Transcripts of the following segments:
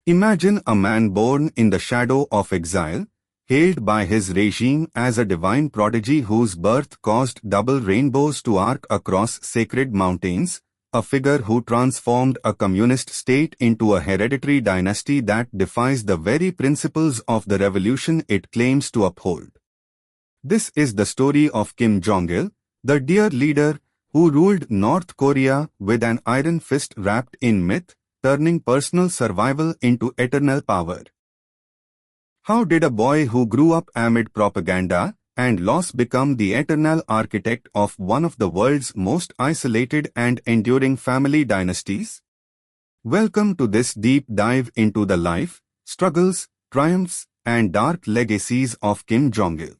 Imagine a man born in the shadow of exile, hailed by his regime as a divine prodigy whose birth caused double rainbows to arc across sacred mountains, a figure who transformed a communist state into a hereditary dynasty that defies the very principles of the revolution it claims to uphold. This is the story of Kim Jong-il, the dear leader who ruled North Korea with an iron fist wrapped in myth, turning personal survival into eternal power. How did a boy who grew up amid propaganda and loss become the eternal architect of one of the world's most isolated and enduring family dynasties? Welcome to this deep dive into the life, struggles, triumphs, and dark legacies of Kim Jong-il.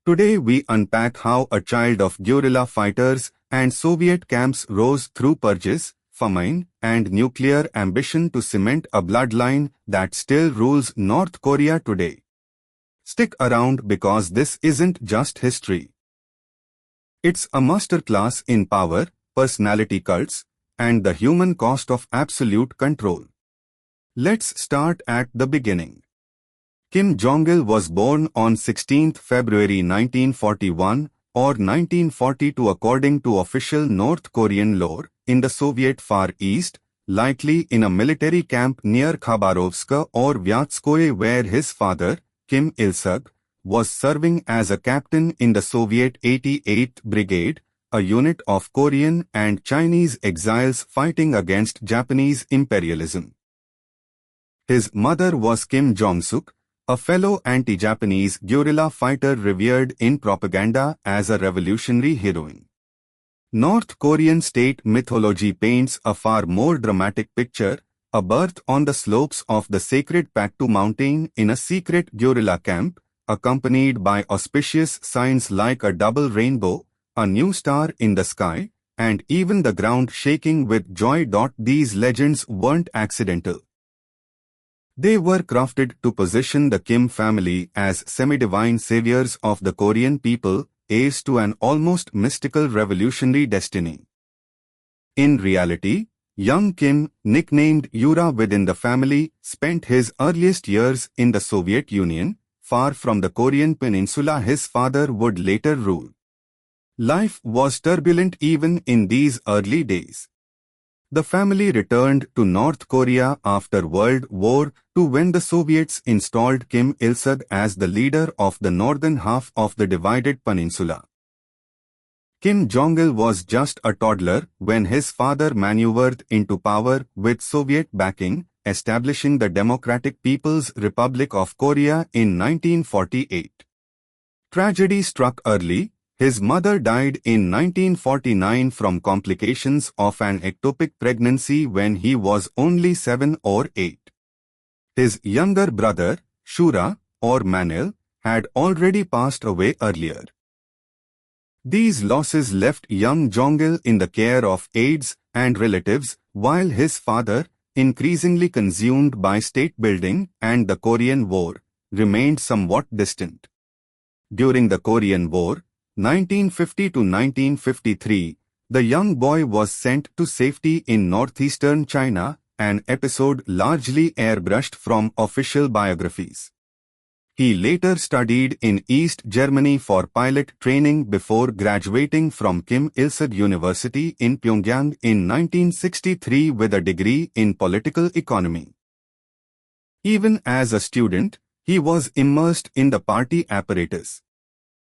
Today we unpack how a child of guerrilla fighters and Soviet camps rose through purges, famine, and nuclear ambition to cement a bloodline that still rules North Korea today. Stick around because this isn't just history. It's a masterclass in power, personality cults, and the human cost of absolute control. Let's start at the beginning. Kim Jong-il was born on 16 February 1941 or 1942 according to official North Korean lore, in the Soviet Far East, likely in a military camp near Khabarovsk or Vyatskoye where his father, Kim Il-sung, was serving as a captain in the Soviet 88th Brigade, a unit of Korean and Chinese exiles fighting against Japanese imperialism. His mother was Kim Jong-suk, a fellow anti-Japanese guerrilla fighter revered in propaganda as a revolutionary heroine. North Korean state mythology paints a far more dramatic picture, a birth on the slopes of the sacred Paktu mountain in a secret guerrilla camp, accompanied by auspicious signs like a double rainbow, a new star in the sky, and even the ground shaking with joy. These legends weren't accidental. They were crafted to position the Kim family as semi-divine saviors of the Korean people, heirs to an almost mystical revolutionary destiny. In reality, young Kim, nicknamed Yura within the family, spent his earliest years in the Soviet Union, far from the Korean peninsula his father would later rule. Life was turbulent even in these early days. The family returned to North Korea after World War II when the Soviets installed Kim Il-sung as the leader of the northern half of the divided peninsula. Kim Jong-il was just a toddler when his father maneuvered into power with Soviet backing, establishing the Democratic People's Republic of Korea in 1948. Tragedy struck early. His mother died in 1949 from complications of an ectopic pregnancy when he was only 7 or 8. His younger brother, Shura, or Manil, had already passed away earlier. These losses left young Jong-il in the care of aides and relatives, while his father, increasingly consumed by state building and the Korean War, remained somewhat distant. During the Korean War, 1950 to 1953, the young boy was sent to safety in northeastern China, an episode largely airbrushed from official biographies. He later studied in East Germany for pilot training before graduating from Kim Il-sung University in Pyongyang in 1963 with a degree in political economy. Even as a student, he was immersed in the party apparatus.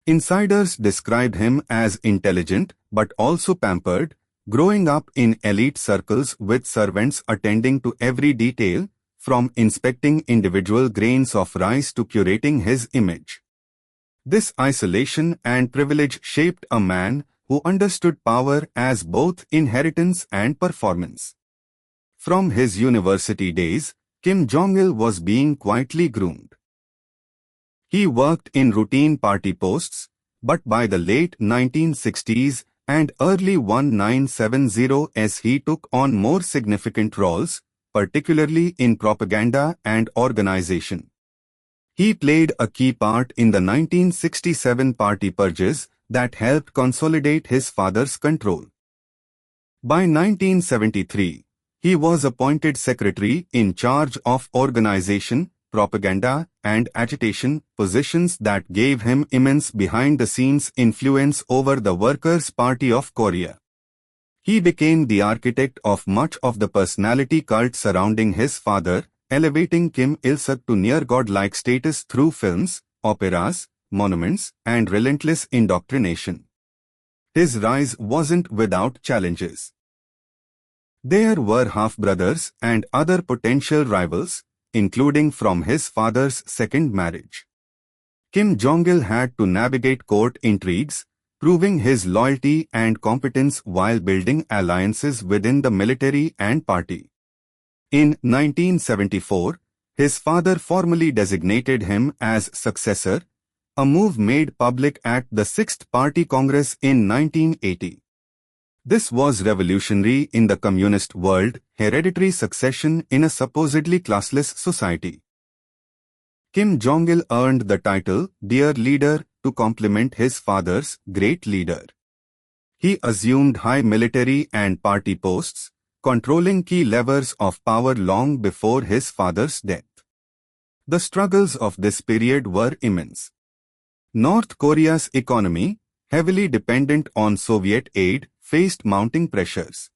Insiders described him as intelligent but also pampered, growing up in elite circles with servants attending to every detail, from inspecting individual grains of rice to curating his image. This isolation and privilege shaped a man who understood power as both inheritance and performance. From his university days, Kim Jong-il was being quietly groomed. He worked in routine party posts, but by the late 1960s and early 1970s he took on more significant roles, particularly in propaganda and organization. He played a key part in the 1967 party purges that helped consolidate his father's control. By 1973, He was appointed secretary in charge of organization, propaganda, and agitation, positions that gave him immense behind-the-scenes influence over the Workers' Party of Korea. He became the architect of much of the personality cult surrounding his father, elevating Kim Il-suk to near godlike status through films, operas, monuments, and relentless indoctrination. His rise wasn't without challenges. There were half-brothers and other potential rivals, including from his father's second marriage. Kim Jong-il had to navigate court intrigues, proving his loyalty and competence while building alliances within the military and party. In 1974, his father formally designated him as successor, a move made public at the Sixth Party Congress in 1980. This was revolutionary in the communist world, hereditary succession in a supposedly classless society. Kim Jong-il earned the title Dear Leader to complement his father's Great Leader. He assumed high military and party posts, controlling key levers of power long before his father's death. The struggles of this period were immense. North Korea's economy, heavily dependent on Soviet aid, faced mounting pressures.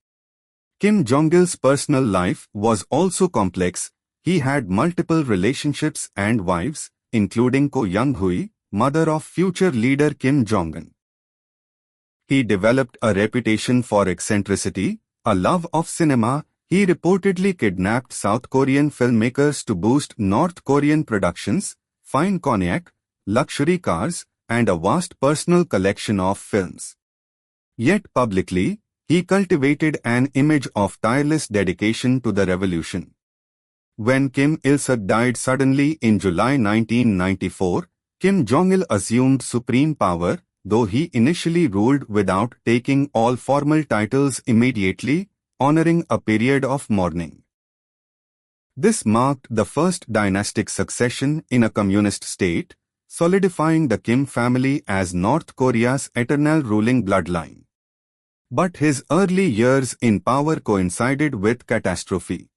Kim Jong-il's personal life was also complex. He had multiple relationships and wives, including Ko Young-hui, mother of future leader Kim Jong-un. He developed a reputation for eccentricity, a love of cinema. He reportedly kidnapped South Korean filmmakers to boost North Korean productions, fine cognac, luxury cars, and a vast personal collection of films. Yet publicly, he cultivated an image of tireless dedication to the revolution. When Kim Il-suk died suddenly in July 1994, Kim Jong-il assumed supreme power, though he initially ruled without taking all formal titles immediately, honoring a period of mourning. This marked the first dynastic succession in a communist state, solidifying the Kim family as North Korea's eternal ruling bloodline. But his early years in power coincided with catastrophe.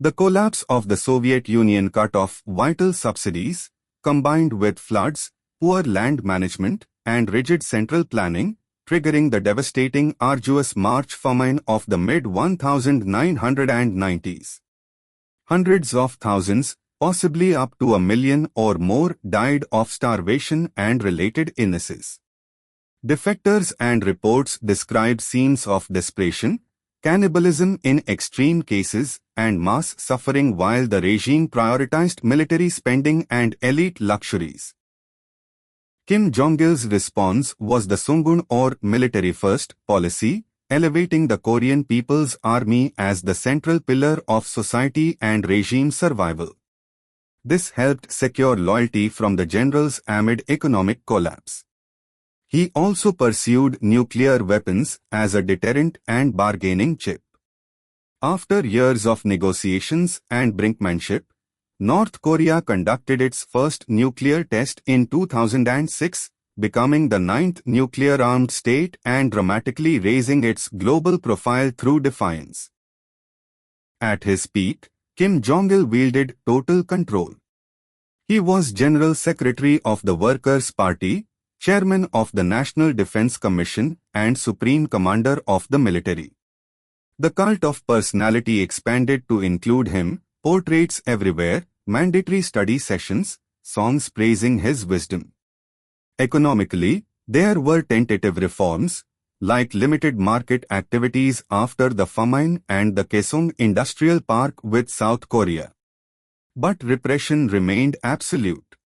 The collapse of the Soviet Union cut off vital subsidies, combined with floods, poor land management, and rigid central planning, triggering the devastating Arduous March famine of the mid-1990s. Hundreds of thousands, possibly up to 1 million or more, died of starvation and related illnesses. Defectors and reports describe scenes of desperation, cannibalism in extreme cases, and mass suffering while the regime prioritized military spending and elite luxuries. Kim Jong-il's response was the Sungun or military-first policy, elevating the Korean People's Army as the central pillar of society and regime survival. This helped secure loyalty from the generals amid economic collapse. He also pursued nuclear weapons as a deterrent and bargaining chip. After years of negotiations and brinkmanship, North Korea conducted its first nuclear test in 2006, becoming the 9th nuclear-armed state and dramatically raising its global profile through defiance. At his peak, Kim Jong-il wielded total control. He was General Secretary of the Workers' Party, Chairman of the National Defense Commission, and Supreme Commander of the military. The cult of personality expanded to include him, portraits everywhere, mandatory study sessions, songs praising his wisdom. Economically, there were tentative reforms, like limited market activities after the famine and the Kaesong Industrial Park with South Korea. But repression remained absolute.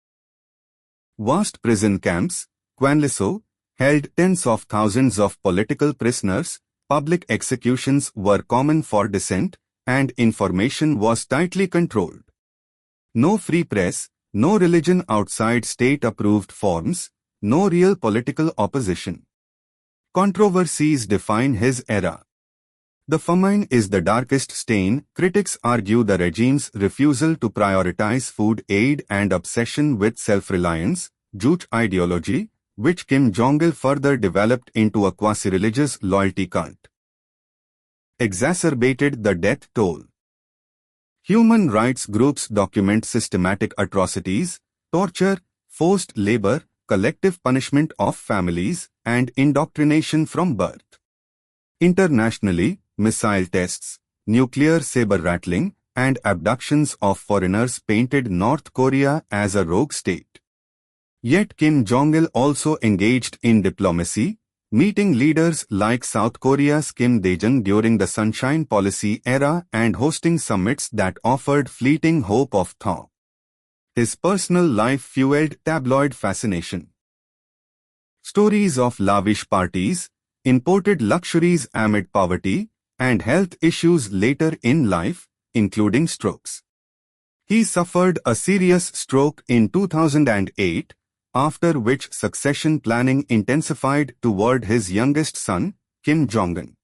Vast prison camps, Kwanliso, held tens of thousands of political prisoners, public executions were common for dissent, and information was tightly controlled. No free press, no religion outside state-approved forms, no real political opposition. Controversies define his era. The famine is the darkest stain. Critics argue the regime's refusal to prioritize food aid and obsession with self-reliance, Juche ideology, which Kim Jong-il further developed into a quasi-religious loyalty cult. exacerbated the death toll. Human rights groups document systematic atrocities, torture, forced labor, collective punishment of families, and indoctrination from birth. Internationally, missile tests, nuclear saber-rattling, and abductions of foreigners painted North Korea as a rogue state. Yet Kim Jong-il also engaged in diplomacy, meeting leaders like South Korea's Kim Dae-jung during the Sunshine Policy era and hosting summits that offered fleeting hope of thaw. His personal life fueled tabloid fascination. Stories of lavish parties, imported luxuries amid poverty, and health issues later in life, including strokes. He suffered a serious stroke in 2008, after which succession planning intensified toward his youngest son, Kim Jong-un.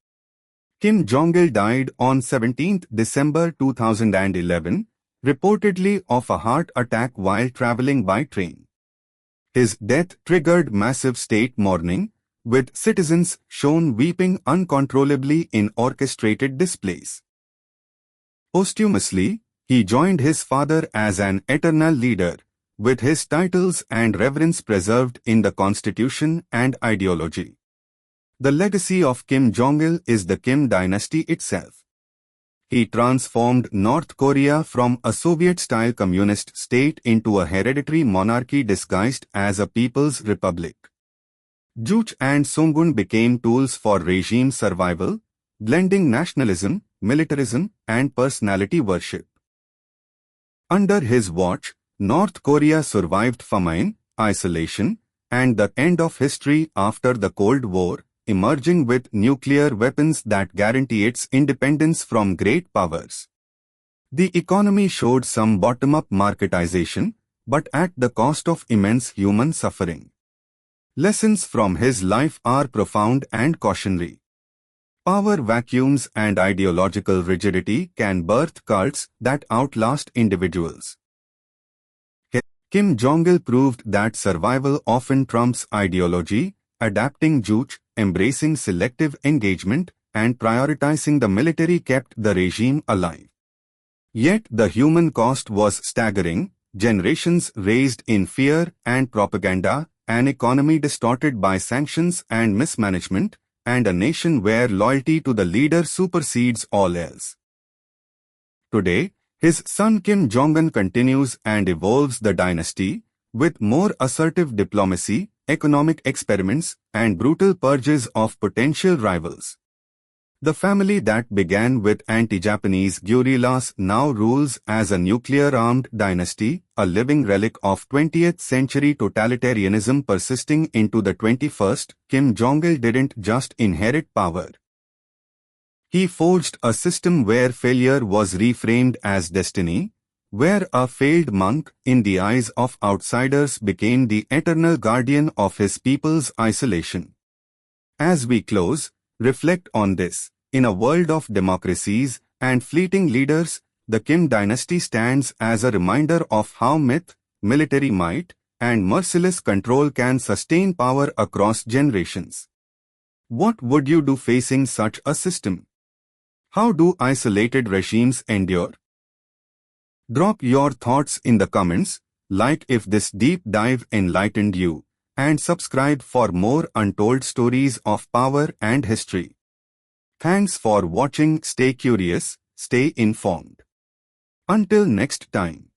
Kim Jong-il died on 17 December 2011, reportedly of a heart attack while traveling by train. His death triggered massive state mourning, with citizens shown weeping uncontrollably in orchestrated displays. Posthumously, he joined his father as an eternal leader, with his titles and reverence preserved in the constitution and ideology. The legacy of Kim Jong-il is the Kim Dynasty itself. He transformed North Korea from a Soviet-style communist state into a hereditary monarchy disguised as a people's republic. Juche and Sungun became tools for regime survival, blending nationalism, militarism, and personality worship. Under his watch, North Korea survived famine, isolation, and the end of history after the Cold War, emerging with nuclear weapons that guarantee its independence from great powers. The economy showed some bottom-up marketization, but at the cost of immense human suffering. Lessons from his life are profound and cautionary. Power vacuums and ideological rigidity can birth cults that outlast individuals. Kim Jong-il proved that survival often trumps ideology, adapting Juche, embracing selective engagement, and prioritizing the military kept the regime alive. Yet the human cost was staggering, generations raised in fear and propaganda, an economy distorted by sanctions and mismanagement, and a nation where loyalty to the leader supersedes all else. Today, his son Kim Jong-un continues and evolves the dynasty, with more assertive diplomacy, economic experiments, and brutal purges of potential rivals. The family that began with anti-Japanese guerrillas now rules as a nuclear-armed dynasty, a living relic of 20th century totalitarianism persisting into the 21st. Kim Jong-il didn't just inherit power. He forged a system where failure was reframed as destiny, where a failed monk, in the eyes of outsiders, became the eternal guardian of his people's isolation. As we close, reflect on this. In a world of democracies and fleeting leaders, the Kim dynasty stands as a reminder of how myth, military might, and merciless control can sustain power across generations. What would you do facing such a system? How do isolated regimes endure? Drop your thoughts in the comments, like if this deep dive enlightened you, and subscribe for more untold stories of power and history. Thanks for watching. Stay curious, stay informed. Until next time.